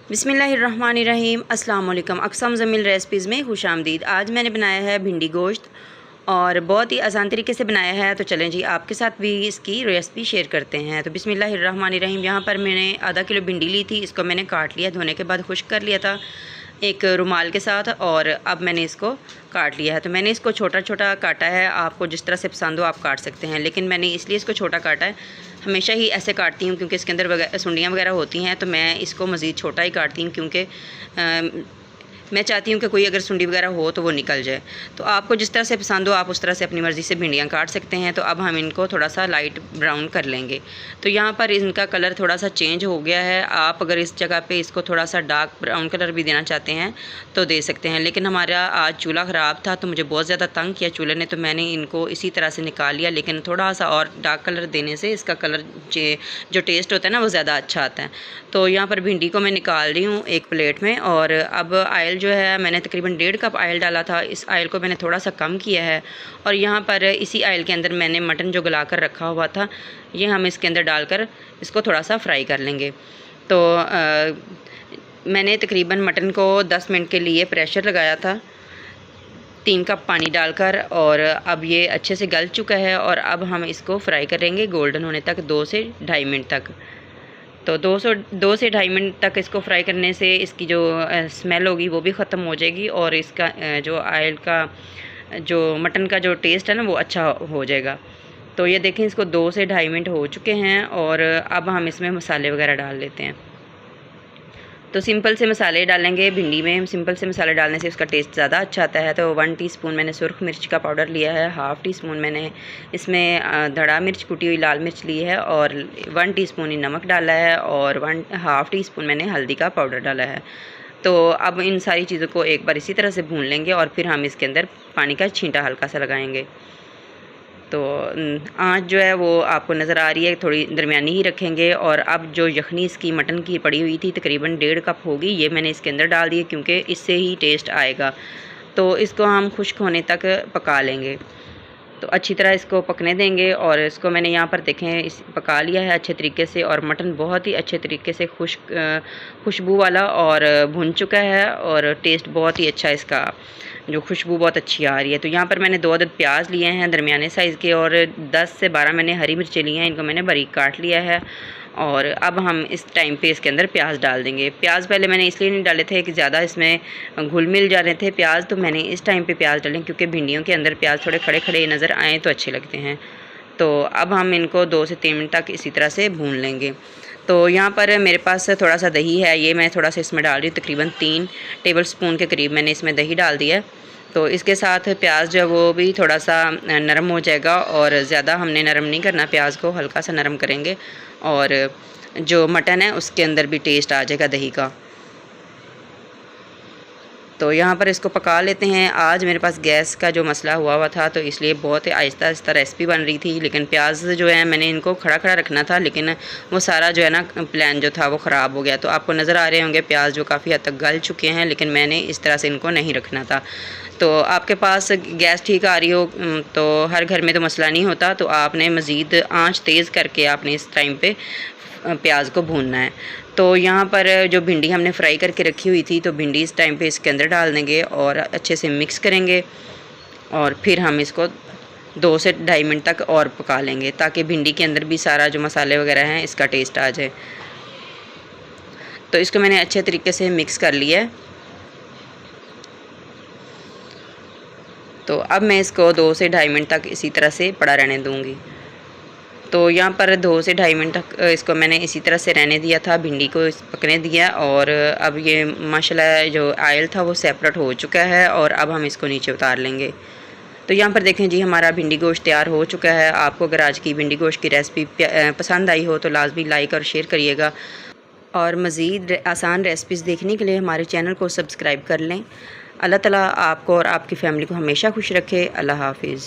बिस्मिल्लाहिर्रहमानिर्रहीम। अस्सलाम वालेकुम। अक़सम ज़मील रेसिपीज़ में खुशामदीद। आज मैंने बनाया है भिंडी गोश्त और बहुत ही आसान तरीके से बनाया है। तो चलें जी आपके साथ भी इसकी रेसिपी शेयर करते हैं। तो बिस्मिल्लाहिर्रहमानिर्रहीम। यहाँ पर मैंने आधा किलो भिंडी ली थी। इसको मैंने काट लिया, धोने के बाद खुश्क कर लिया था एक रुमाल के साथ, और अब मैंने इसको काट लिया है। तो मैंने इसको छोटा छोटा काटा है, आपको जिस तरह से पसंद हो आप काट सकते हैं, लेकिन मैंने इसलिए इसको छोटा काटा है। हमेशा ही ऐसे काटती हूँ क्योंकि इसके अंदर सुंडियाँ वगैरह होती हैं, तो मैं इसको मज़ीद छोटा ही काटती हूँ क्योंकि मैं चाहती हूँ कि कोई अगर सुंडी वगैरह हो तो वो निकल जाए। तो आपको जिस तरह से पसंद हो आप उस तरह से अपनी मर्ज़ी से भिंडियाँ काट सकते हैं। तो अब हम इनको थोड़ा सा लाइट ब्राउन कर लेंगे। तो यहाँ पर इनका कलर थोड़ा सा चेंज हो गया है। आप अगर इस जगह पे इसको थोड़ा सा डार्क ब्राउन कलर भी देना चाहते हैं तो दे सकते हैं, लेकिन हमारा आज चूल्हा ख़राब था तो मुझे बहुत ज़्यादा तंग किया चूल्हे ने, तो मैंने इनको इसी तरह से निकाल लिया। लेकिन थोड़ा सा और डार्क कलर देने से इसका कलर जो टेस्ट होता है ना वो ज़्यादा अच्छा आता है। तो यहाँ पर भिंडी को मैं निकाल रही हूँ एक प्लेट में, और अब ऑयल जो है मैंने तकरीबन 1.5 कप ऑयल डाला था। इस ऑयल को मैंने थोड़ा सा कम किया है, और यहाँ पर इसी ऑयल के अंदर मैंने मटन जो गला कर रखा हुआ था ये हम इसके अंदर डालकर इसको थोड़ा सा फ्राई कर लेंगे। तो मैंने तकरीबन मटन को 10 मिनट के लिए प्रेशर लगाया था 3 कप पानी डालकर, और अब ये अच्छे से गल चुका है। और अब हम इसको फ्राई करेंगे गोल्डन होने तक, 2 से ढाई मिनट तक। तो 2 से ढाई मिनट तक इसको फ्राई करने से इसकी जो स्मेल होगी वो भी ख़त्म हो जाएगी, और इसका जो ऑयल का जो मटन का जो टेस्ट है ना वो अच्छा हो जाएगा। तो ये देखें इसको 2 से ढाई मिनट हो चुके हैं, और अब हम इसमें मसाले वगैरह डाल लेते हैं। तो सिंपल से मसाले डालेंगे। भिंडी में सिंपल से मसाले डालने से उसका टेस्ट ज़्यादा अच्छा आता है। तो 1 टीस्पून मैंने सुरख मिर्च का पाउडर लिया है, हाफ़ टी स्पून मैंने इसमें धड़ा मिर्च कुटी हुई लाल मिर्च ली है, और 1 टीस्पून ही नमक डाला है, और हाफ़ टी स्पून मैंने हल्दी का पाउडर डाला है। तो अब इन सारी चीज़ों को एक बार इसी तरह से भून लेंगे, और फिर हम इसके अंदर पानी का छींटा हल्का सा लगाएंगे। तो आँच जो है वो आपको नज़र आ रही है, थोड़ी दरमियानी ही रखेंगे। और अब जो यखनी इसकी मटन की पड़ी हुई थी तकरीबन 1.5 कप होगी, ये मैंने इसके अंदर डाल दी है क्योंकि इससे ही टेस्ट आएगा। तो इसको हम खुश्क होने तक पका लेंगे। तो अच्छी तरह इसको पकने देंगे, और इसको मैंने यहाँ पर देखें इस पका लिया है अच्छे तरीके से, और मटन बहुत ही अच्छे तरीके से खुशबू वाला और भुन चुका है, और टेस्ट बहुत ही अच्छा इसका जो खुशबू बहुत अच्छी आ रही है। तो यहाँ पर मैंने 2 अदद प्याज लिए हैं दरमियाने साइज़ के, और 10 से 12 मैंने हरी मिर्चें ली हैं, इनको मैंने बारीक काट लिया है। और अब हम इस टाइम पे इसके अंदर प्याज डाल देंगे। प्याज पहले मैंने इसलिए नहीं डाले थे कि ज़्यादा इसमें घुल मिल जा रहे थे प्याज, तो मैंने इस टाइम पे प्याज डालें क्योंकि भिंडियों के अंदर प्याज थोड़े खड़े खड़े नज़र आएँ तो अच्छे लगते हैं। तो अब हम इनको 2 से 3 मिनट तक इसी तरह से भून लेंगे। तो यहाँ पर मेरे पास थोड़ा सा दही है, ये मैं थोड़ा सा इसमें डाल रही हूँ, तकरीबन 3 टेबल स्पून के करीब मैंने इसमें दही डाल दिया है। तो इसके साथ प्याज जो है वो भी थोड़ा सा नरम हो जाएगा, और ज़्यादा हमने नरम नहीं करना, प्याज को हल्का सा नरम करेंगे, और जो मटन है उसके अंदर भी टेस्ट आ जाएगा दही का। तो यहाँ पर इसको पका लेते हैं। आज मेरे पास गैस का जो मसला हुआ था तो इसलिए बहुत ही आहिस्ता आहिस्ता रेसिपी बन रही थी, लेकिन प्याज जो है मैंने इनको खड़ा खड़ा रखना था, लेकिन वो सारा जो है ना प्लान जो था वो ख़राब हो गया। तो आपको नज़र आ रहे होंगे प्याज जो काफ़ी हद तक गल चुके हैं, लेकिन मैंने इस तरह से इनको नहीं रखना था। तो आपके पास गैस ठीक आ रही हो तो हर घर में तो मसला नहीं होता, तो आपने मज़ीद आँच तेज़ करके आपने इस टाइम पे प्याज को भूनना है। तो यहाँ पर जो भिंडी हमने फ्राई करके रखी हुई थी, तो भिंडी इस टाइम पे इसके अंदर डाल देंगे और अच्छे से मिक्स करेंगे, और फिर हम इसको 2 से ढाई मिनट तक और पका लेंगे ताकि भिंडी के अंदर भी सारा जो मसाले वगैरह हैं इसका टेस्ट आ जाए। तो इसको मैंने अच्छे तरीके से मिक्स कर लिया है। तो अब मैं इसको 2 से ढाई मिनट तक इसी तरह से पड़ा रहने दूँगी। तो यहाँ पर 2 से ढाई मिनट तक इसको मैंने इसी तरह से रहने दिया था, भिंडी को पकने दिया, और अब ये माशाल्लाह जो ऑयल था वो सेपरेट हो चुका है, और अब हम इसको नीचे उतार लेंगे। तो यहाँ पर देखें जी हमारा भिंडी गोश्त तैयार हो चुका है। आपको अगर आज की भिंडी गोश्त की रेसिपी पसंद आई हो तो लाजमी लाइक और शेयर करिएगा, और मज़ीद आसान रेसिपीज़ देखने के लिए हमारे चैनल को सब्सक्राइब कर लें। अल्लाह ताला आपको और आपकी फ़ैमिली को हमेशा खुश रखे। अल्लाह हाफिज़।